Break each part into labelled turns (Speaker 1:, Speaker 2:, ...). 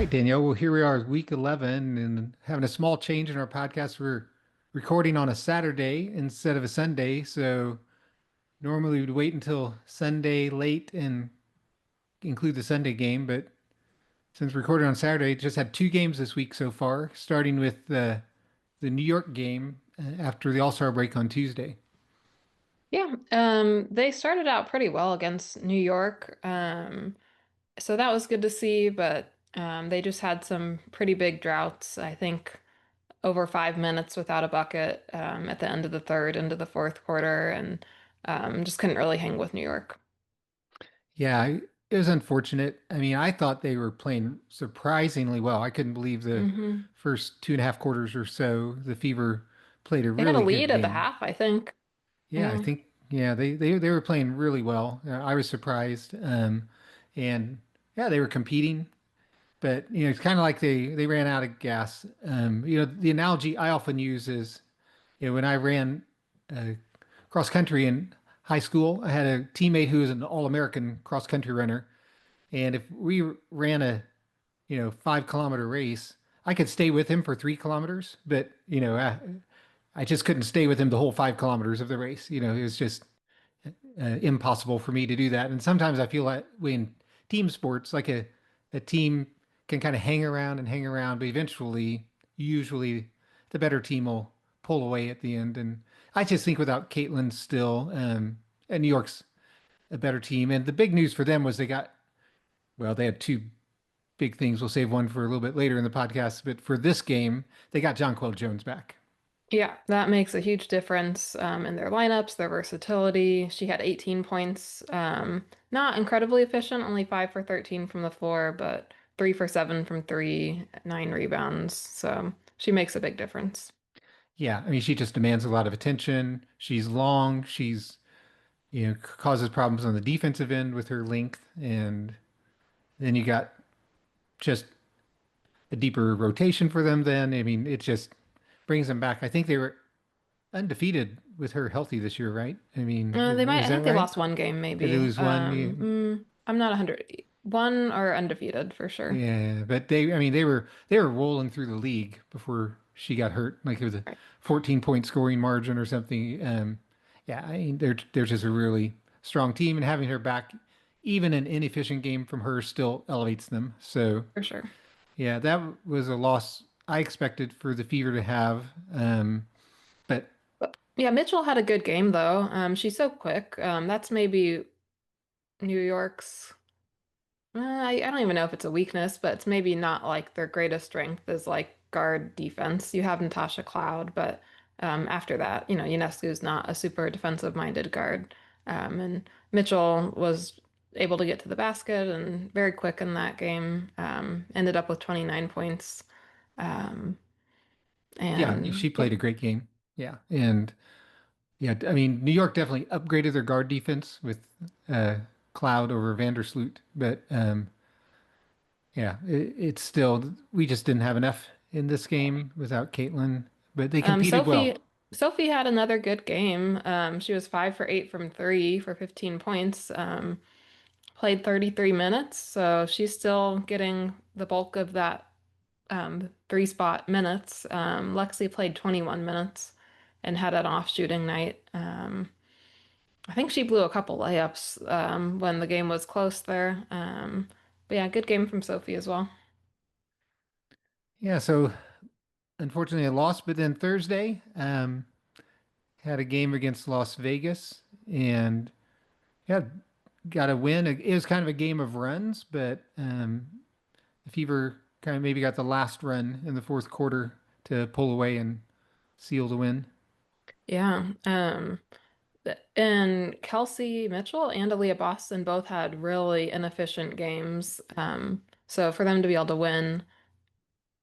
Speaker 1: right, Danielle. Well, here we are, week 11, and having a small change in our podcast. We're recording on a Saturday instead of a Sunday. So normally we'd wait until Sunday late and include the Sunday game. But since we're recording on Saturday, just had two games this week so far, starting with the New York game after the All-Star break on Tuesday.
Speaker 2: Yeah, they started out pretty well against New York. So that was good to see, but they just had some pretty big droughts. I think over 5 minutes without a bucket at the end of the third into the fourth quarter, and just couldn't really hang with New York.
Speaker 1: Yeah, it was unfortunate. I mean, I thought they were playing surprisingly well. I couldn't believe the
Speaker 2: hmm
Speaker 1: first two and a half quarters or so. The Fever played a
Speaker 2: They had a
Speaker 1: really good
Speaker 2: lead at the
Speaker 1: game.
Speaker 2: half, I think.
Speaker 1: Yeah, I
Speaker 2: Yeah.
Speaker 1: think yeah they were playing really well. I was surprised, and yeah, they were competing, but it's kind of like they ran out of gas. The analogy I often use is when I ran uh, cross country in high school, I had a teammate who was an all-American cross country runner, and if we ran a 5 kilometer race, I could stay with him for 3 kilometers, but I just couldn't stay with him the whole 5 kilometers of the race. It was just impossible for me to do that. And sometimes I feel like when team sports, like a team can kind of hang around, but eventually, usually, the better team will pull away at the end. And I just think without Caitlin still, and New York's a better team. And the big news for them was they had two big things. We'll save one for a little bit later in the podcast. But for this game, they got Jonquel Jones back.
Speaker 2: Yeah, that makes a huge difference in their lineups, their versatility. She had 18 points. Not incredibly efficient, only 5 for 13 from the floor, but 3 for 7 from three, 9 rebounds. So she makes a big difference.
Speaker 1: Yeah, I mean, she just demands a lot of attention. She's long. She's causes problems on the defensive end with her length, and then you got just a deeper rotation for them. Then I mean, it just brings them back. I think they were undefeated with her healthy this year, right? I mean,
Speaker 2: They might,
Speaker 1: is
Speaker 2: I
Speaker 1: that
Speaker 2: think they
Speaker 1: right?
Speaker 2: lost one game
Speaker 1: Did they
Speaker 2: maybe.
Speaker 1: lose one? Yeah,
Speaker 2: I'm not 100. One or undefeated for sure.
Speaker 1: yeah, but I mean, they were rolling through the league before she got hurt. Like it was a
Speaker 2: Right,
Speaker 1: 14-point scoring margin or something. Yeah, I mean, they're just a really strong team, and having her back, even an inefficient game from her, still elevates them. So.
Speaker 2: for sure.
Speaker 1: Yeah, that was a loss I expected for the Fever to have. But
Speaker 2: But yeah, Mitchell had a good game though. She's so quick. That's maybe New York's. I don't even know if it's a weakness, but it's maybe not like their greatest strength is like guard defense. You have Natasha Cloud, but after that, Ionescu's not a super defensive-minded guard. And Mitchell was able to get to the basket and very quick in that game. Ended up with 29 points. Um,
Speaker 1: yeah,
Speaker 2: and
Speaker 1: she
Speaker 2: yeah,
Speaker 1: played a great game. Yeah, and yeah, I mean, New York definitely upgraded their guard defense with uh, Cloud over Vandersloot. But yeah, it's still we just didn't have enough in this game without Caitlin. But they competed well.
Speaker 2: Sophie had another good game. She was 5 for 8 from three for 15 points. Played 33 minutes, so she's still getting the bulk of that three spot minutes. Lexi played 21 minutes and had an off shooting night. I think she blew a couple layups when the game was close there. But yeah, good game from Sophie as well.
Speaker 1: Yeah, so unfortunately I lost. But then Thursday, had a game against Las Vegas, and yeah, got a win. It was kind of a game of runs, but the Fever kind of maybe got the last run in the fourth quarter to pull away and seal the win.
Speaker 2: Yeah. And Kelsey Mitchell and Aaliyah Boston both had really inefficient games. So for them to be able to win,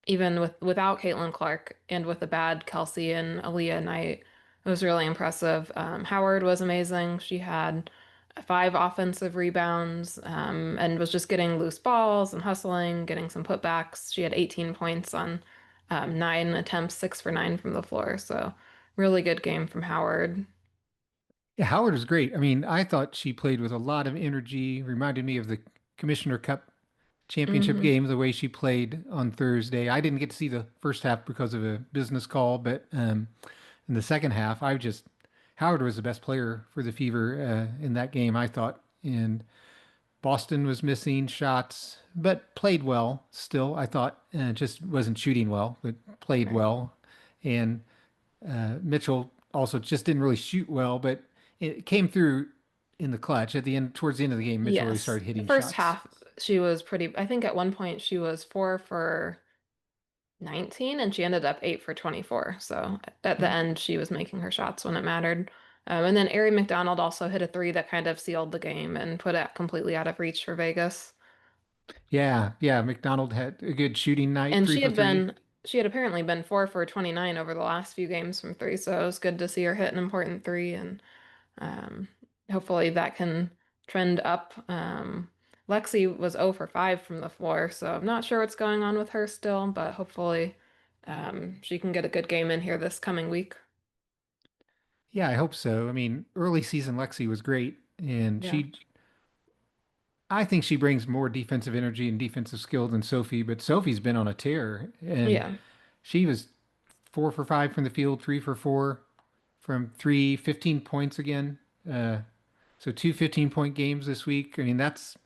Speaker 2: even without Caitlin Clark and with a bad Kelsey and Aaliyah night, it was really impressive. Howard was amazing. She had 5 offensive rebounds, and was just getting loose balls and hustling, getting some putbacks. She had 18 points on 9 attempts, 6 for 9 from the floor. So really good game from Howard.
Speaker 1: Yeah, Howard is great. I mean, I thought she played with a lot of energy, reminded me of the Commissioner Cup championship
Speaker 2: Hmm.
Speaker 1: game the way she played on Thursday. I didn't get to see the first half because of a business call, but in the second half, I just Howard was the best player for the Fever in that game, I thought. And Boston was missing shots, but played well still. I thought just wasn't shooting well, but played
Speaker 2: Right.
Speaker 1: well. And Mitchell also just didn't really shoot well, but it came through in the clutch at the end. Towards the end of the game, Mitchell really
Speaker 2: Yes.
Speaker 1: started
Speaker 2: The
Speaker 1: hitting
Speaker 2: first
Speaker 1: shots.
Speaker 2: half, she was pretty, I think at one point she was 4 for 19 and she ended up 8 for 24. So at the
Speaker 1: Yeah,
Speaker 2: end, she was making her shots when it mattered. And then Ari McDonald also hit a three that kind of sealed the game and put it completely out of reach for Vegas.
Speaker 1: yeah. McDonald had a good shooting night,
Speaker 2: And
Speaker 1: three for three.
Speaker 2: she had apparently been 4 for 29 over the last few games from three. So it was good to see her hit an important three. And Um, hopefully that can trend up. Lexi was 0 for 5 from the floor, so I'm not sure what's going on with her still, but hopefully she can get a good game in here this coming week.
Speaker 1: Yeah, I hope so. I mean, early season Lexi was great, and
Speaker 2: Yeah.
Speaker 1: I think she brings more defensive energy and defensive skill than Sophie, but Sophie's been on a tear, and
Speaker 2: Yeah.
Speaker 1: she was 4 for 5 from the field, 3 for 4 from three, 15 points again. Uh, so two 15-point games this week. I mean, that's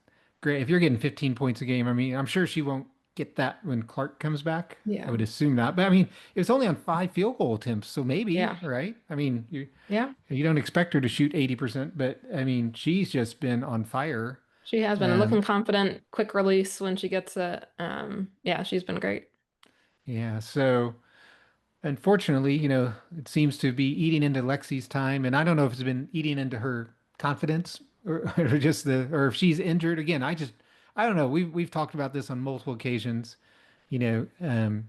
Speaker 1: great. If you're getting 15 points a game, I mean, I'm sure she won't get that when Clark comes back. I
Speaker 2: Yeah.
Speaker 1: would assume not. But I mean, it was only on 5 field goal attempts, so maybe,
Speaker 2: Yeah.
Speaker 1: right? I mean,
Speaker 2: Yeah.
Speaker 1: you don't expect her to shoot 80%, but I mean, she's just been on fire.
Speaker 2: She has been
Speaker 1: Um,
Speaker 2: looking confident, quick release when she gets it. Yeah, she's been great.
Speaker 1: yeah, so unfortunately, it seems to be eating into Lexi's time, and I don't know if it's been eating into her confidence or just or if she's injured. Again, I don't know. We've talked about this on multiple occasions. You know,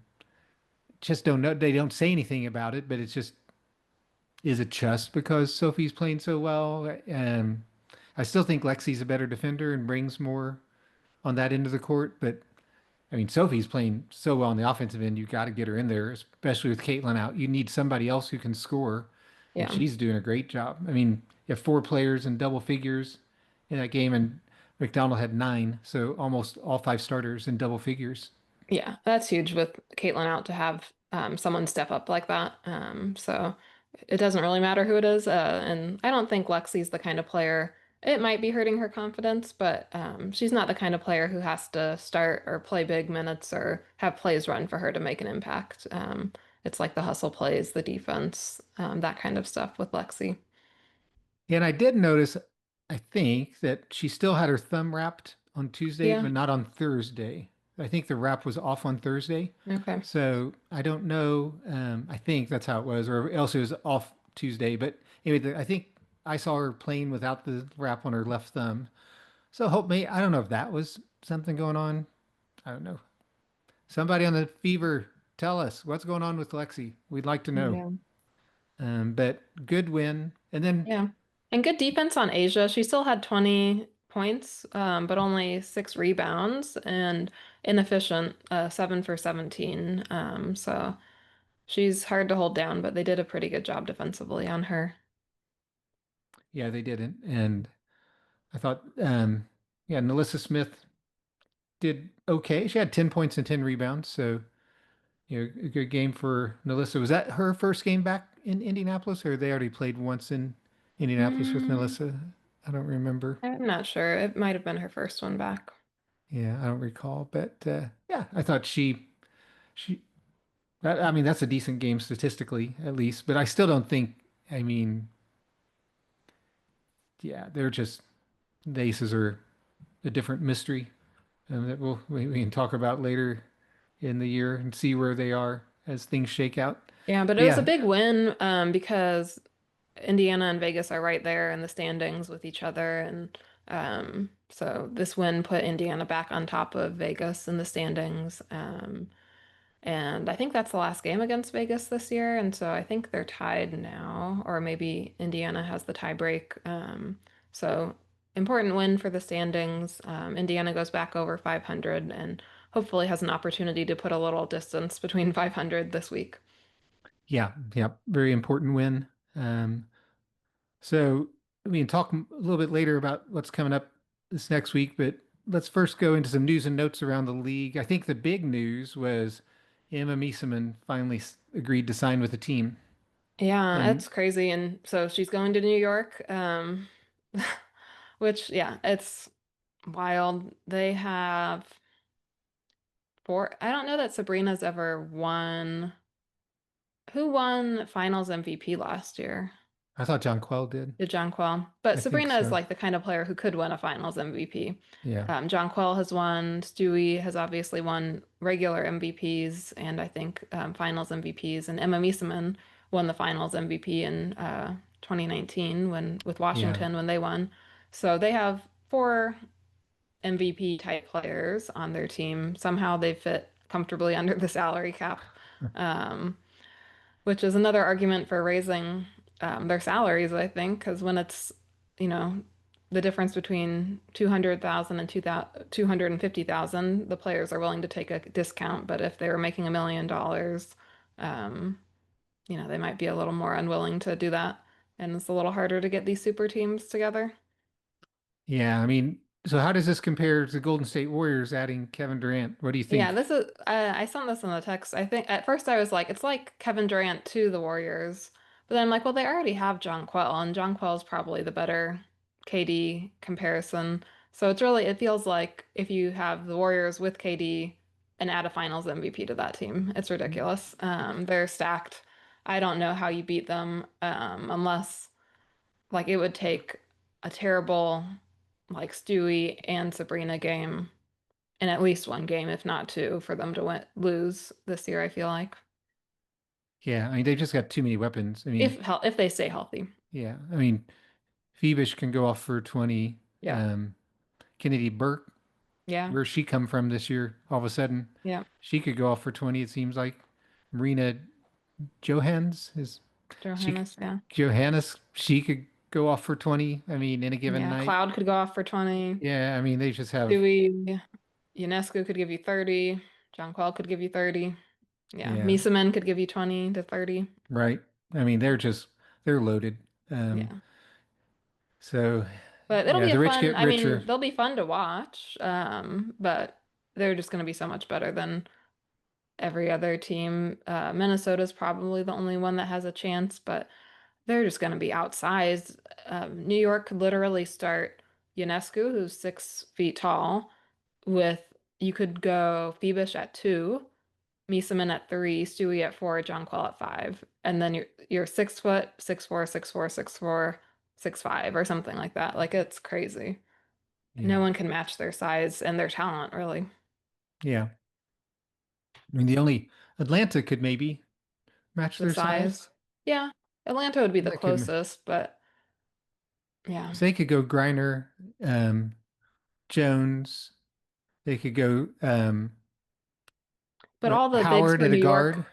Speaker 1: just don't know. They don't say anything about it, but it's just is it just because Sophie's playing so well? I still think Lexi's a better defender and brings more on that end of the court, but I mean, Sophie's playing so well on the offensive end. You got to get her in there, especially with Caitlin out. You need somebody else who can score, and
Speaker 2: Yeah.
Speaker 1: she's doing a great job. I mean, you have four players in double figures in that game, and McDonald had nine, so almost all five starters in double figures.
Speaker 2: Yeah, that's huge with Caitlin out to have someone step up like that. So it doesn't really matter who it is. And I don't think Lexi's the kind of player, it might be hurting her confidence, but she's not the kind of player who has to start or play big minutes or have plays run for her to make an impact. It's like the hustle plays, the defense, that kind of stuff with Lexi.
Speaker 1: And I did notice, I think, that she still had her thumb wrapped on Tuesday,
Speaker 2: Yeah.
Speaker 1: but not on Thursday. I think the wrap was off on Thursday.
Speaker 2: Okay.
Speaker 1: So I don't know. I think that's how it was, or else it was off Tuesday. But anyway, I think I saw her playing without the wrap on her left thumb. So hope me. I don't know if that was something going on. I don't know. Somebody on the Fever, tell us what's going on with Lexi. We'd like to know.
Speaker 2: Yeah.
Speaker 1: But good win. And then,
Speaker 2: Yeah. And good defense on Asia. She still had 20 points, but only 6 rebounds and inefficient, 7 for 17. So she's hard to hold down, but they did a pretty good job defensively on her.
Speaker 1: yeah, they didn't. And I thought, yeah, Melissa Smith did okay. She had 10 points and 10 rebounds. So, a good game for Melissa. Was that her first game back in Indianapolis, or they already played once in Indianapolis with
Speaker 2: Mm,
Speaker 1: Melissa? I don't remember.
Speaker 2: I'm not sure. It might have been her first one back.
Speaker 1: Yeah, I don't recall. But yeah, I thought she, I mean, that's a decent game statistically, at least. But I still don't think, I mean, yeah, they're just, the Aces are a different mystery that we can talk about later in the year and see where they are as things shake out.
Speaker 2: Yeah, but it
Speaker 1: But
Speaker 2: was a
Speaker 1: yeah,
Speaker 2: big win because Indiana and Vegas are right there in the standings with each other. And so this win put Indiana back on top of Vegas in the standings. And I think that's the last game against Vegas this year. And so I think they're tied now, or maybe Indiana has the tie break. So important win for the standings. Indiana goes back over 500 and hopefully has an opportunity to put a little distance between 500 this week.
Speaker 1: yeah, very important win. Um, so we can talk a little bit later about what's coming up this next week, but let's first go into some news and notes around the league. I think the big news was Emma Miesemann finally agreed to sign with the team.
Speaker 2: Yeah,
Speaker 1: And
Speaker 2: it's crazy. And so she's going to New York, which, yeah, it's wild. They have four. I don't know that Sabrina's ever won. Who won Finals MVP last year?
Speaker 1: I thought John Quell did.
Speaker 2: Did Jonquel. But
Speaker 1: I think
Speaker 2: Sabrina is
Speaker 1: so.
Speaker 2: like the kind of player who could win a Finals MVP.
Speaker 1: Yeah.
Speaker 2: Jonquel has won. Stewie has obviously won regular MVPs and I think Finals MVPs. And Emma Miesemann won the Finals MVP in 2019 when with
Speaker 1: Yeah.
Speaker 2: Washington when they won. So they have four MVP type players on their team. Somehow they fit comfortably under the salary cap. Um, which is another argument for raising their salaries, I think, because when it's, you know, the difference between 200,000 and 250,000, the players are willing to take a discount. But if they were making $1 million, um, they might be a little more unwilling to do that. And it's a little harder to get these super teams together.
Speaker 1: Yeah. I mean, so how does this compare to Golden State Warriors adding Kevin Durant? What do you
Speaker 2: Yeah,
Speaker 1: think?
Speaker 2: this is, I sent this in the text. I think at first I was like, it's like Kevin Durant to the Warriors. But then I'm like, well, they already have John Quell, and John Quell is probably the better KD comparison. So it feels like if you have the Warriors with KD and add a Finals MVP to that team, it's ridiculous. They're stacked. I don't know how you beat them, unless like it would take a terrible like Stewie and Sabrina game in at least one game, if not two, for them to lose this year, I feel like.
Speaker 1: Yeah. I mean, they've just got too many weapons. I mean,
Speaker 2: If they stay healthy.
Speaker 1: yeah. I mean, Phoebish can go off for 20.
Speaker 2: Yeah.
Speaker 1: Kennedy Burke,
Speaker 2: Yeah.
Speaker 1: where's she come from this year? All of a sudden,
Speaker 2: Yeah.
Speaker 1: she could go off for 20, it seems like. Marina Johans is she
Speaker 2: Johannes, yeah.
Speaker 1: Johannes, she could go off for 20. I mean, in a given
Speaker 2: Yeah.
Speaker 1: night.
Speaker 2: Cloud could go off for 20.
Speaker 1: Yeah, I mean, they just have,
Speaker 2: Dewey, UNESCO could give you 30. John Quell could give you 30. Yeah.
Speaker 1: yeah,
Speaker 2: Misaman could give you 20 to 30.
Speaker 1: right. I mean, they're loaded. Um,
Speaker 2: Yeah.
Speaker 1: so
Speaker 2: But it'll
Speaker 1: yeah,
Speaker 2: be a
Speaker 1: the rich
Speaker 2: fun,
Speaker 1: get
Speaker 2: I
Speaker 1: richer.
Speaker 2: mean, they'll be fun to watch. But they're just going to be so much better than every other team. Minnesota's probably the only one that has a chance, but they're just going to be outsized. New York could literally start Ionescu, who's 6 feet tall, with you could go Phoebish at two, Misaman at three, Stewie at four, Jonquil at five, and then you're 6 foot, 6'4", 6'4", 6'4", 6'5", or something like that. Like it's crazy. No
Speaker 1: Yeah,
Speaker 2: one can match their size and their talent, really.
Speaker 1: yeah. I mean, the only Atlanta could maybe match
Speaker 2: The
Speaker 1: their size.
Speaker 2: size. Yeah. Atlanta would be the
Speaker 1: That could,
Speaker 2: closest, but yeah.
Speaker 1: so they could go Griner, um, Jones. They could go
Speaker 2: But all the bigs
Speaker 1: Howard
Speaker 2: for
Speaker 1: at a
Speaker 2: New York,
Speaker 1: guard.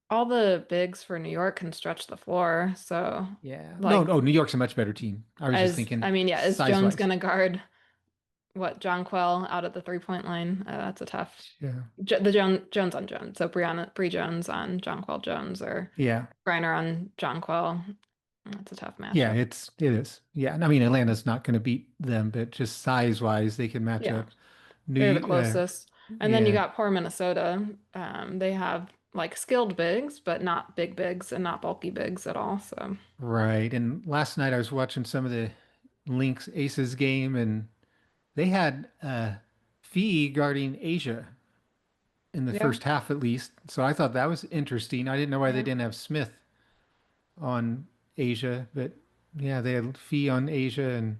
Speaker 2: all the bigs for New York can stretch the floor. So,
Speaker 1: Yeah. No,
Speaker 2: like,
Speaker 1: no, New York's a much better team. I was just thinking
Speaker 2: I mean, yeah, is
Speaker 1: size
Speaker 2: Jones
Speaker 1: wise.
Speaker 2: gonna guard what John Quell out at the 3 point line? That's a tough.
Speaker 1: Yeah.
Speaker 2: The Jones on Jones. So Bree Jones on John Quell Jones or
Speaker 1: Yeah.
Speaker 2: Griner on John Quell. That's a tough
Speaker 1: Yeah,
Speaker 2: matchup.
Speaker 1: it is. Yeah. And I mean Atlanta's not going to beat them, but just size wise they can match
Speaker 2: Yeah,
Speaker 1: up.
Speaker 2: they're the
Speaker 1: New
Speaker 2: closest. And then you
Speaker 1: yeah,
Speaker 2: got poor Minnesota. They have like skilled bigs, but not big bigs and not bulky bigs at all. So
Speaker 1: right. And last night I was watching some of the Lynx Aces game and they had Fee guarding Asia in the
Speaker 2: yeah,
Speaker 1: first half at least. So I thought that was interesting. I didn't know why they
Speaker 2: yeah,
Speaker 1: didn't have Smith on Asia, but yeah, they had Fee on Asia and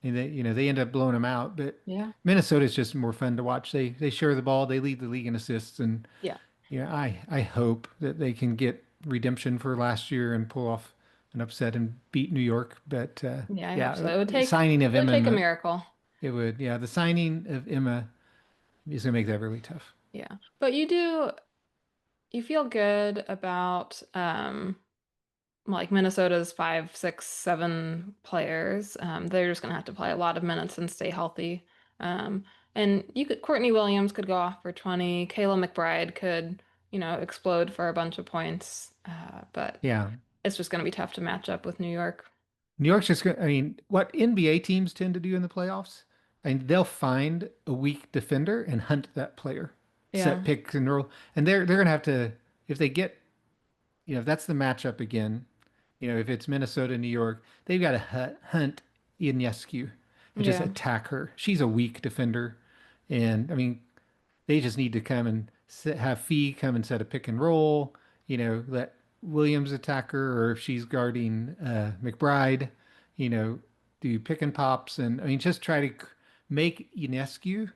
Speaker 1: they end up blowing them out. But
Speaker 2: yeah,
Speaker 1: Minnesota's just more fun to watch. They share the ball, they lead the league in assists, and
Speaker 2: yeah.
Speaker 1: I hope that they can get redemption for last year and pull off an upset and beat New York. But
Speaker 2: Yeah, I hope
Speaker 1: yeah,
Speaker 2: so.
Speaker 1: the signing of
Speaker 2: It would take a
Speaker 1: Emma,
Speaker 2: miracle.
Speaker 1: it would. Yeah, the signing of Emma is gonna make that really tough.
Speaker 2: Yeah. But you feel good about like Minnesota's 5, 6, 7 players. They're just gonna have to play a lot of minutes and stay healthy. And Courtney Williams could go off for 20. Kayla McBride could, explode for a bunch of points. But
Speaker 1: Yeah,
Speaker 2: it's just gonna be tough to match up with New York.
Speaker 1: New York's just gonna. I mean, what NBA teams tend to do in the playoffs? and they'll find a weak defender and hunt that player, set
Speaker 2: Yeah,
Speaker 1: pick and roll, and they're gonna have to if they get if that's the matchup again, if it's Minnesota, New York, they've got to hunt Ionescu and just
Speaker 2: yeah,
Speaker 1: attack her. She's a weak defender, and I mean they just need to come and have Fee come and set a pick and roll. Let Williams attack her, or if she's guarding McBride, you know, do pick and pops, and I mean just try to make Ionescu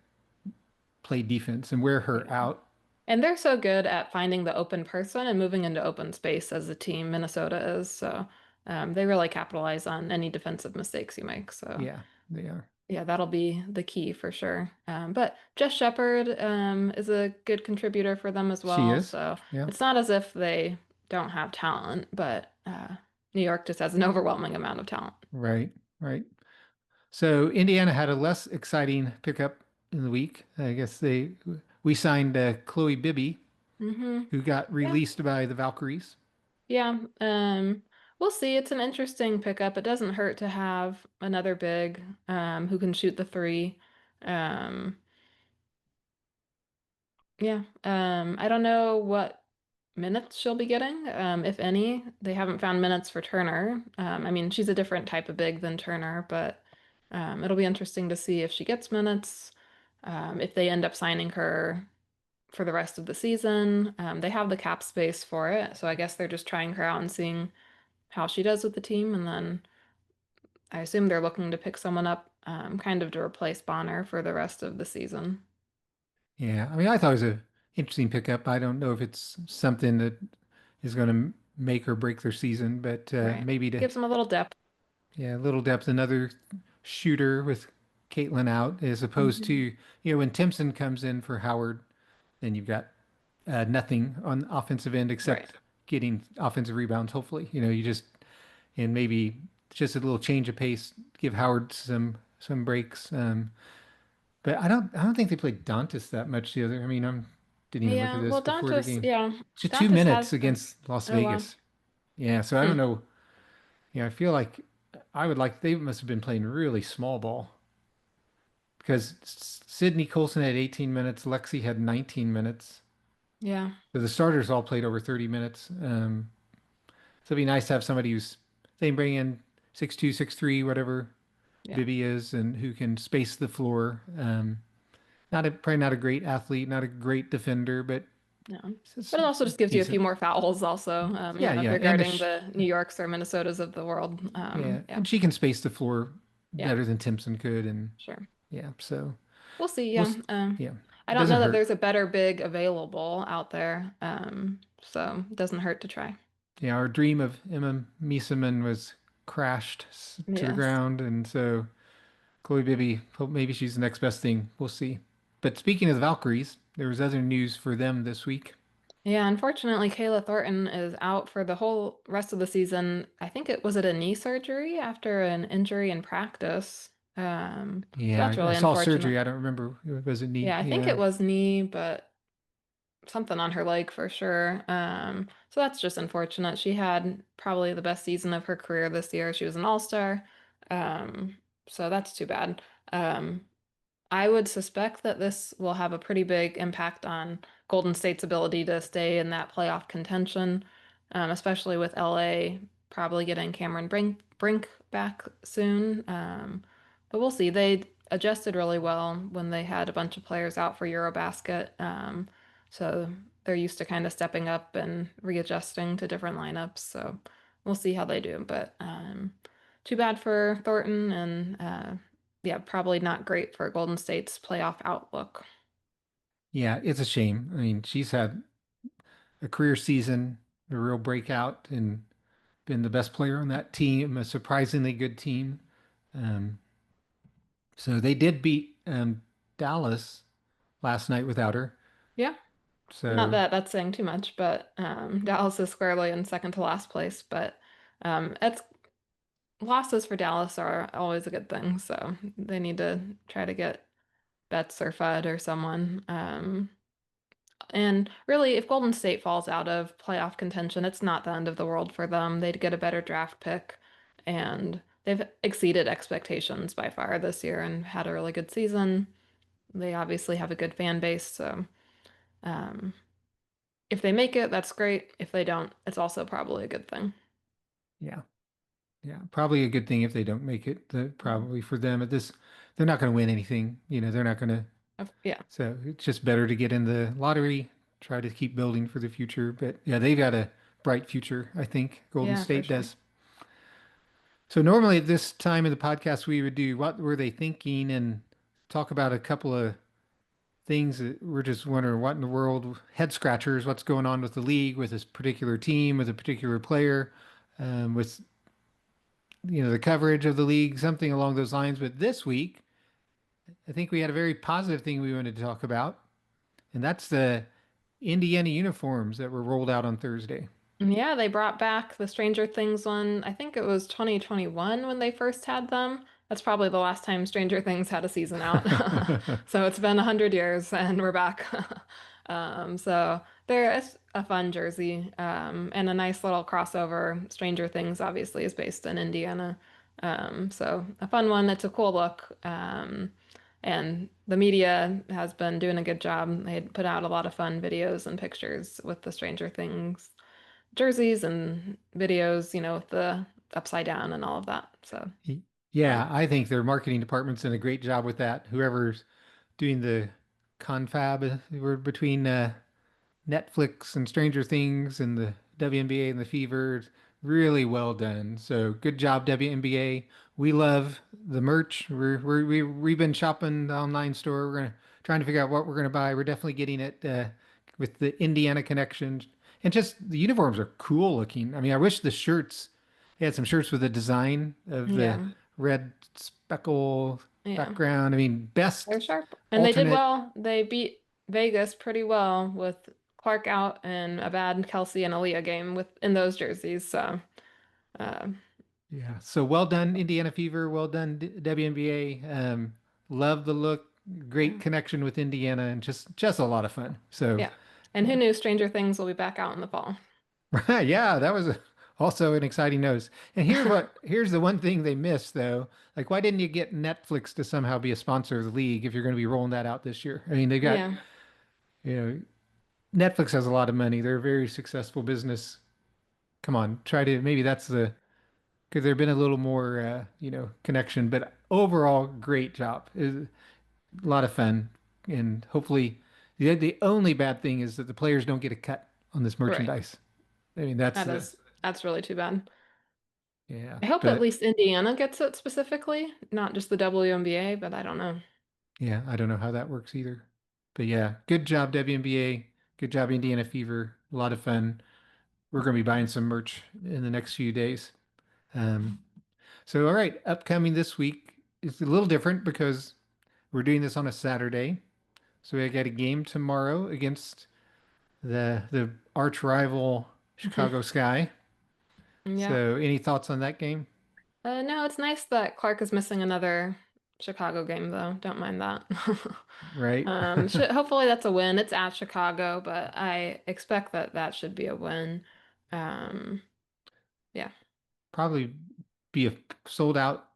Speaker 1: play defense and wear her
Speaker 2: yeah.
Speaker 1: out.
Speaker 2: And they're so good at finding the open person and moving into open space as a team, Minnesota is. So they really capitalize on any defensive mistakes you make. So
Speaker 1: Yeah, they are.
Speaker 2: yeah, that'll be the key for sure. But Jess Shepard is a good contributor for them as
Speaker 1: She
Speaker 2: well.
Speaker 1: is.
Speaker 2: So
Speaker 1: Yeah,
Speaker 2: it's not as if they don't have talent, but New York just has an overwhelming amount of talent.
Speaker 1: right, right. So Indiana had a less exciting pickup in the week. I guess we signed Chloe Bibby,
Speaker 2: Hmm.
Speaker 1: who got
Speaker 2: Yeah.
Speaker 1: released by the Valkyries.
Speaker 2: Yeah. We'll see. It's an interesting pickup. It doesn't hurt to have another big who can shoot the three. Um, yeah. I don't know what minutes she'll be getting, if any. They haven't found minutes for Turner. I mean, she's a different type of big than Turner, but it'll be interesting to see if she gets minutes, if they end up signing her for the rest of the season. They have the cap space for it, so I guess they're just trying her out and seeing how she does with the team, and then I assume they're looking to pick someone up, kind of to replace Bonner for the rest of the season.
Speaker 1: Yeah, I mean, I thought it was a interesting pickup. I don't know if it's something that is going to make or break their season, but
Speaker 2: Right.
Speaker 1: maybe to
Speaker 2: Gives them a little depth.
Speaker 1: yeah, a little depth, another shooter with Caitlin out, as opposed to
Speaker 2: Mhm.
Speaker 1: when Timpson comes in for Howard, then you've got nothing on the offensive end
Speaker 2: Right.
Speaker 1: except getting offensive rebounds. Hopefully, you just and maybe just a little change of pace, give Howard some breaks. But I don't think they played Dantas that much the other. I mean, I didn't even look at
Speaker 2: Yeah,
Speaker 1: this
Speaker 2: well,
Speaker 1: before the
Speaker 2: Dantas,
Speaker 1: game.
Speaker 2: yeah,
Speaker 1: Just two
Speaker 2: Dantas
Speaker 1: minutes
Speaker 2: has been.
Speaker 1: against Las
Speaker 2: Oh, wow.
Speaker 1: Vegas. Yeah, so I don't
Speaker 2: Hmm.
Speaker 1: know. I feel like I would like they must have been playing really small ball because Sydney Colson had 18 minutes, Lexi had 19 minutes.
Speaker 2: Yeah,
Speaker 1: So the starters all played over 30 minutes. So it'd be nice to have somebody who's they bring in 6'2", 6'3", whatever
Speaker 2: yeah,
Speaker 1: Bibby is, and who can space the floor. Probably not a great athlete, not a great defender, but
Speaker 2: yeah.
Speaker 1: it's
Speaker 2: But it also just gives you a few
Speaker 1: decent.
Speaker 2: more fouls, also,
Speaker 1: Yeah,
Speaker 2: if
Speaker 1: yeah,
Speaker 2: you're
Speaker 1: and
Speaker 2: guarding the New Yorks or Minnesotas of the world.
Speaker 1: yeah,
Speaker 2: Yeah,
Speaker 1: and she can space the floor
Speaker 2: yeah,
Speaker 1: better than Timpson could, and
Speaker 2: sure.
Speaker 1: yeah, so
Speaker 2: We'll see.
Speaker 1: we'll,
Speaker 2: Yeah.
Speaker 1: yeah,
Speaker 2: I
Speaker 1: it
Speaker 2: don't
Speaker 1: doesn't
Speaker 2: know that
Speaker 1: hurt.
Speaker 2: there's a better big available out there, so it doesn't hurt to try.
Speaker 1: Yeah, our dream of Emma Miesemann was crashed to the
Speaker 2: Yes.
Speaker 1: ground, and so Chloe Bibby, hope maybe she's the next best thing. We'll see. But speaking of the Valkyries, there was other news for them this week.
Speaker 2: Yeah, unfortunately, Kayla Thornton is out for the whole rest of the season. I think it was it a knee surgery after an injury in practice. So
Speaker 1: Yeah,
Speaker 2: that's
Speaker 1: I
Speaker 2: really
Speaker 1: saw
Speaker 2: unfortunate.
Speaker 1: surgery. I don't remember. Was it knee?
Speaker 2: Yeah, I think
Speaker 1: Yeah.
Speaker 2: it was knee, but something on her leg for sure. So that's just unfortunate. She had probably the best season of her career this year. She was an all-star. Um, so that's too bad. Um, I would suspect that this will have a pretty big impact on Golden State's ability to stay in that playoff contention, especially with LA probably getting Cameron Brink back soon. But we'll see. They adjusted really well when they had a bunch of players out for Eurobasket. So they're used to kind of stepping up and readjusting to different lineups. So we'll see how they do. But too bad for Thornton and yeah, probably not great for Golden State's playoff outlook.
Speaker 1: Yeah, it's a shame. I mean, she's had a career season, a real breakout, and been the best player on that team, a surprisingly good team. Um, so they did beat Dallas last night without her.
Speaker 2: Yeah, not
Speaker 1: So
Speaker 2: that that's saying too much, but Dallas is squarely in second to last place. But it's losses for Dallas are always a good thing, so they need to try to get Betts or Fudd or someone. And really, if Golden State falls out of playoff contention, it's not the end of the world for them. They'd get a better draft pick, and they've exceeded expectations by far this year and had a really good season. They obviously have a good fan base, so um, if they make it, that's great. If they don't, it's also probably a good thing.
Speaker 1: Yeah. Yeah. Probably a good thing if they don't make it.
Speaker 2: Mhm.
Speaker 1: Probably for them at this, they're not going to win anything. They're not going to.
Speaker 2: Yeah,
Speaker 1: So it's just better to get in the lottery, try to keep building for the future. But yeah, they've got a bright future, I think. Golden
Speaker 2: yeah, for
Speaker 1: State
Speaker 2: sure.
Speaker 1: does. So normally at this time of the podcast, we would do what were they thinking and talk about a couple of things that we're just wondering what in the world, head scratchers, what's going on with the league, with this particular team, with a particular player, with the coverage of the league, something along those lines. But this week, I think we had a very positive thing we wanted to talk about, and that's the Indiana uniforms that were rolled out on Thursday.
Speaker 2: Yeah, they brought back the Stranger Things one. I think it was 2021 when they first had them. That's probably the last time Stranger Things had a season out. So it's been 100 years and we're back. So there is a fun jersey and a nice little crossover. Stranger Things obviously is based in Indiana. So a fun one. It's a cool look. And the media has been doing a good job. They had put out a lot of fun videos and pictures with the Stranger Things jerseys and videos, with the upside down and all of that. So
Speaker 1: Yeah,
Speaker 2: fun.
Speaker 1: I think their marketing department's done a great job with that. Whoever's doing the confab, we're between Netflix and Stranger Things and the WNBA and the Fever. Really well done. So good job, WNBA. We love the merch. We've been shopping the online store. We're gonna trying to figure out what we're gonna buy. We're definitely getting it with the Indiana connection. And just the uniforms are cool looking. I mean, I wish the shirts, they had some shirts with the design of the
Speaker 2: Yeah.
Speaker 1: red speckle
Speaker 2: Yeah.
Speaker 1: background. I mean, best
Speaker 2: They're sharp. And they did
Speaker 1: alternate.
Speaker 2: well. They beat Vegas pretty well with Clark out and a bad Kelsey and Aaliyah game with in those jerseys. So uh,
Speaker 1: Yeah. So well done, Indiana Fever. Well done, WNBA. Love the look. Great
Speaker 2: yeah.
Speaker 1: connection with Indiana, and just a lot of fun. So
Speaker 2: Yeah. And who
Speaker 1: yeah,
Speaker 2: knew Stranger Things will be back out in the fall?
Speaker 1: yeah, that was also an exciting news. And here's the one thing they missed though. Like, why didn't you get Netflix to somehow be a sponsor of the league if you're going to be rolling that out this year? I mean, they got,
Speaker 2: Yeah.
Speaker 1: you know, Netflix has a lot of money. They're a very successful business. Come on, try to maybe that's the could there have been a little more connection, but overall great job. A lot of fun, and hopefully, the only bad thing is that the players don't get a cut on this
Speaker 2: Right.
Speaker 1: merchandise. I mean, that's
Speaker 2: That
Speaker 1: the
Speaker 2: is that's really too bad.
Speaker 1: yeah,
Speaker 2: I hope at
Speaker 1: but
Speaker 2: least Indiana gets it specifically, not just the WNBA, but I don't know.
Speaker 1: yeah, I don't know how that works either. But yeah, good job WNBA, good job Indiana Fever, a lot of fun. We're going to be buying some merch in the next few days. Um, so all right, upcoming this week is a little different because we're doing this on a Saturday. So we got a game tomorrow against the arch rival Chicago Sky.
Speaker 2: Yeah.
Speaker 1: So any thoughts on that game?
Speaker 2: No, it's nice that Clark is missing another Chicago game, though. Don't mind that.
Speaker 1: Right?
Speaker 2: Hopefully that's a win. It's at Chicago, but I expect that that should be a win. Um, yeah,
Speaker 1: Probably be a sold out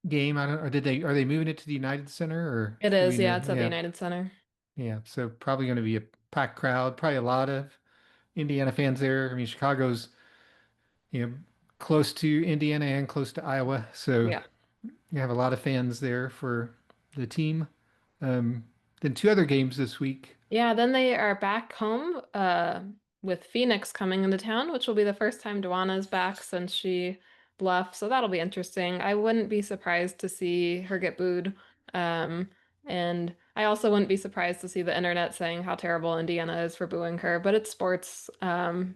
Speaker 1: game. I don't, or did they are they moving it to the United Center or
Speaker 2: it is.
Speaker 1: doing
Speaker 2: Yeah,
Speaker 1: the
Speaker 2: it's at the
Speaker 1: yeah,
Speaker 2: United Center.
Speaker 1: yeah. So probably going to be a packed crowd, probably a lot of Indiana fans there. I mean, Chicago's, you know, close to Indiana and close to Iowa. So
Speaker 2: Yeah.
Speaker 1: you have a lot of fans there for the team. Um, then two other games this week.
Speaker 2: Yeah, then they are back home with Phoenix coming into town, which will be the first time Duana's back since she left. So that'll be interesting. I wouldn't be surprised to see her get booed. Um, and I also wouldn't be surprised to see the internet saying how terrible Indiana is for booing her. But it's sports.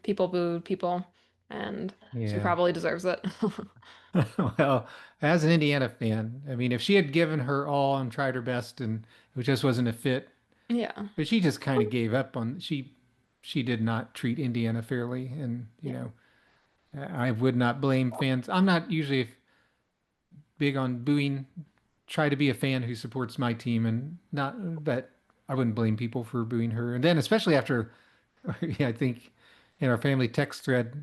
Speaker 2: People boo people, and she
Speaker 1: Yeah.
Speaker 2: probably deserves it.
Speaker 1: Well, as an Indiana fan, I mean, if she had given her all and tried her best and it just wasn't a fit,
Speaker 2: Yeah.
Speaker 1: but she just kind of gave up on she did not treat Indiana fairly, and
Speaker 2: Yeah.
Speaker 1: I would not blame fans. I'm not usually big on booing. Try to be a fan who supports my team and not, but I wouldn't blame people for booing her. And then especially after, yeah, I think in our family text thread.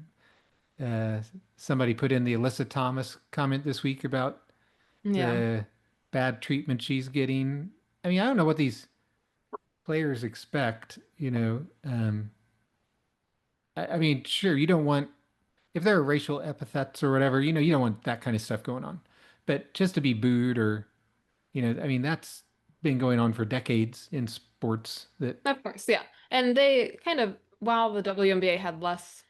Speaker 1: Uh, somebody put in the Alyssa Thomas comment this week about
Speaker 2: Yeah,
Speaker 1: the bad treatment she's getting. I mean, I don't know what these players expect, you know. I mean, sure, you don't want, if there are racial epithets or whatever, you know, you don't want that kind of stuff going on. But just to be booed or, you know, I mean, that's been going on for decades in sports that,
Speaker 2: of course, yeah. And they kind of, while the WNBA had less,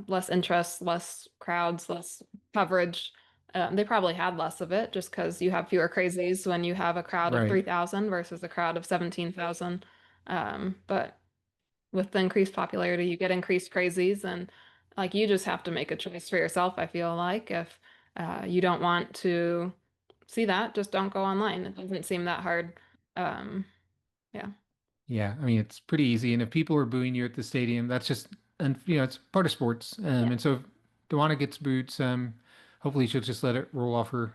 Speaker 2: less interest, less crowds, less coverage, they probably had less of it just because you have fewer crazies when you have a crowd of
Speaker 1: right.
Speaker 2: 3,000 versus a crowd of 17,000. But with the increased popularity, you get increased crazies, and like you just have to make a choice for yourself, I feel like. If you don't want to see that, just don't go online. It doesn't seem that hard. Um, yeah.
Speaker 1: Yeah. I mean, it's pretty easy. And if people are booing you at the stadium, that's just, and you know, it's part of sports.
Speaker 2: Yeah.
Speaker 1: And so if Dewana gets booed some, hopefully she'll just let it roll off her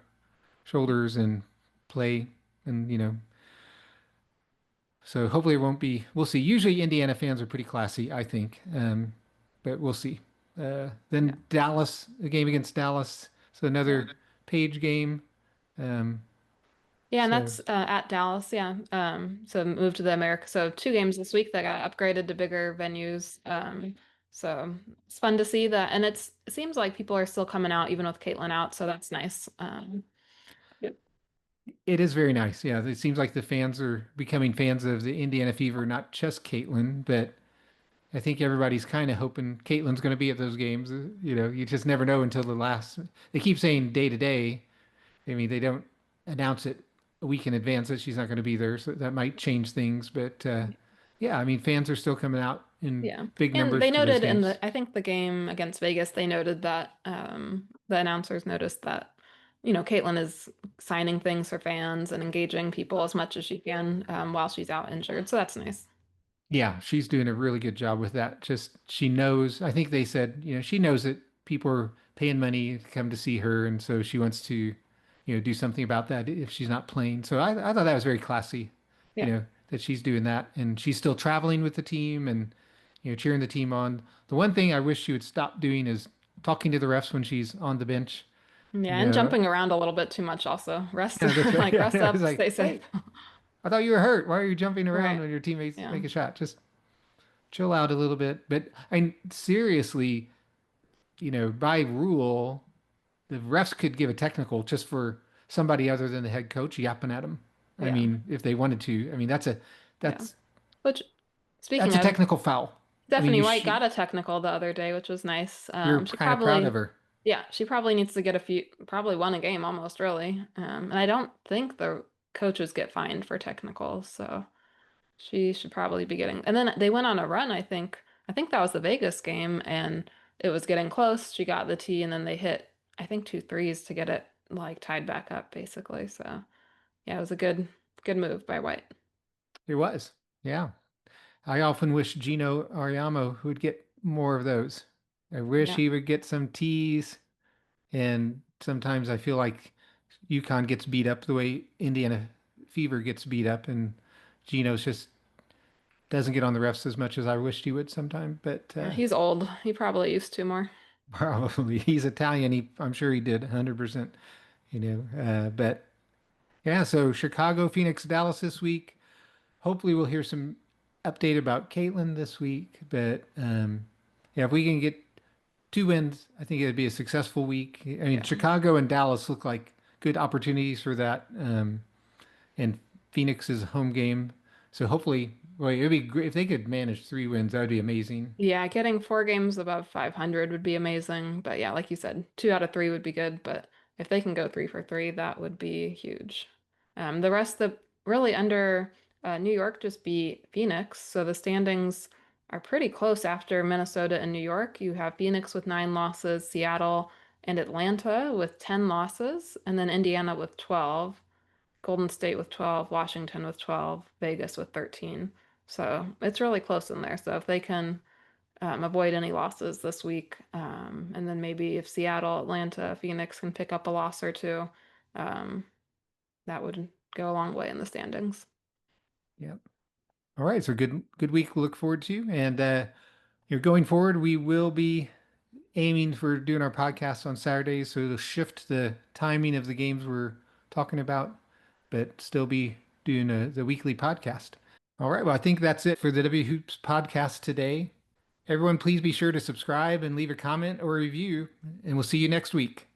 Speaker 1: shoulders and play and, you know, so hopefully it won't be. We'll see. Usually Indiana fans are pretty classy, I think, but we'll see.
Speaker 2: Yeah.
Speaker 1: Then Dallas, a game against Dallas, so
Speaker 2: Yeah.
Speaker 1: another Page game. Um,
Speaker 2: Yeah, and
Speaker 1: so
Speaker 2: that's at Dallas, yeah. So moved to the America. So two games this week that got upgraded to bigger venues. So it's fun to see that, and it seems like people are still coming out even with Caitlin out, so that's nice. Yeah.
Speaker 1: it is very nice. Yeah, it seems like the fans are becoming fans of the Indiana Fever, not just Caitlin, but I think everybody's kind of hoping Caitlin's going to be at those games. You know, you just never know until the last. They keep saying day to day. I mean, they don't announce it a week in advance that she's not going to be there, so that might change things. But yeah, I mean, fans are still coming out in
Speaker 2: Yeah.
Speaker 1: big
Speaker 2: And
Speaker 1: numbers
Speaker 2: they
Speaker 1: to those
Speaker 2: noted in
Speaker 1: games.
Speaker 2: the, I think the game against Vegas, they noted that the announcers noticed that, Caitlin is signing things for fans and engaging people as much as she can while she's out injured. So that's nice.
Speaker 1: Yeah, she's doing a really good job with that. Just she knows, I think they said, you know, she knows that people are paying money to come to see her, and so she wants to, you know, do something about that if she's not playing. So I thought that was very classy, you
Speaker 2: Yeah.
Speaker 1: know, that she's doing that, and she's still traveling with the team and, you know, cheering the team on. The one thing I wish she would stop doing is talking to the refs when she's on the bench. You
Speaker 2: Yeah. And
Speaker 1: know,
Speaker 2: jumping around a little bit too much also. Rest,
Speaker 1: yeah, that's right.
Speaker 2: like
Speaker 1: Yeah,
Speaker 2: rest
Speaker 1: I was
Speaker 2: up,
Speaker 1: like,
Speaker 2: stay safe.
Speaker 1: hey, I thought you were hurt. Why are you jumping around
Speaker 2: Right.
Speaker 1: when your teammates
Speaker 2: Yeah.
Speaker 1: make a shot? Just chill out a little bit. But I seriously, you know, by rule, the refs could give a technical just for somebody other than the head coach yapping at them. I
Speaker 2: Yeah.
Speaker 1: mean, if they wanted to. I mean,
Speaker 2: Yeah.
Speaker 1: that's
Speaker 2: Which, speaking
Speaker 1: that's a
Speaker 2: of,
Speaker 1: technical foul. I mean,
Speaker 2: Stephanie White got a technical the other day, which was nice.
Speaker 1: you're
Speaker 2: She
Speaker 1: kind of proud of
Speaker 2: probably,
Speaker 1: her.
Speaker 2: yeah, she probably needs to get a few, probably won a game almost, really. And I don't think the coaches get fined for technicals, so she should probably be getting. And then they went on a run, I think. I think that was the Vegas game, and it was getting close. She got the tee, and then they hit, I think, two threes to get it like tied back up, basically. So yeah, it was a good move by White.
Speaker 1: It was. Yeah. I often wish Gino Ariamo would get more of those. I wish
Speaker 2: Yeah.
Speaker 1: he would get some tees. And sometimes I feel like UConn gets beat up the way Indiana Fever gets beat up, and Geno's just doesn't get on the refs as much as I wished he would sometime. But
Speaker 2: Yeah, he's old. He probably used to more.
Speaker 1: probably he's Italian. I'm sure he did 100%. You know, but yeah. So Chicago, Phoenix, Dallas this week. Hopefully, we'll hear some update about Caitlin this week. But yeah, if we can get 2 wins, I think it'd be a successful week. I mean,
Speaker 2: Yeah.
Speaker 1: Chicago and Dallas look like good opportunities for that. And Phoenix is a home game. So hopefully, well, it'd be great if they could manage 3 wins. That would be amazing.
Speaker 2: Yeah, getting four games above 500 would be amazing. But yeah, like you said, two out of three would be good. But if they can go three for three, that would be huge. The rest that really under New York just beat Phoenix. So the standings are pretty close after Minnesota and New York. You have Phoenix with 9 losses, Seattle and Atlanta with 10 losses, and then Indiana with 12. Golden State with 12, Washington with 12, Vegas with 13. So it's really close in there. So if they can avoid any losses this week, and then maybe if Seattle, Atlanta, Phoenix can pick up a loss or two, um, that would go a long way in the standings.
Speaker 1: Yep. All right. So good week to look forward to. And you're going forward. We will be aiming for doing our podcast on Saturdays, so it'll shift the timing of the games we're talking about, but still be doing the weekly podcast. All right, well, I think that's it for the W Hoops podcast today. Everyone, please be sure to subscribe and leave a comment or review, and we'll see you next week.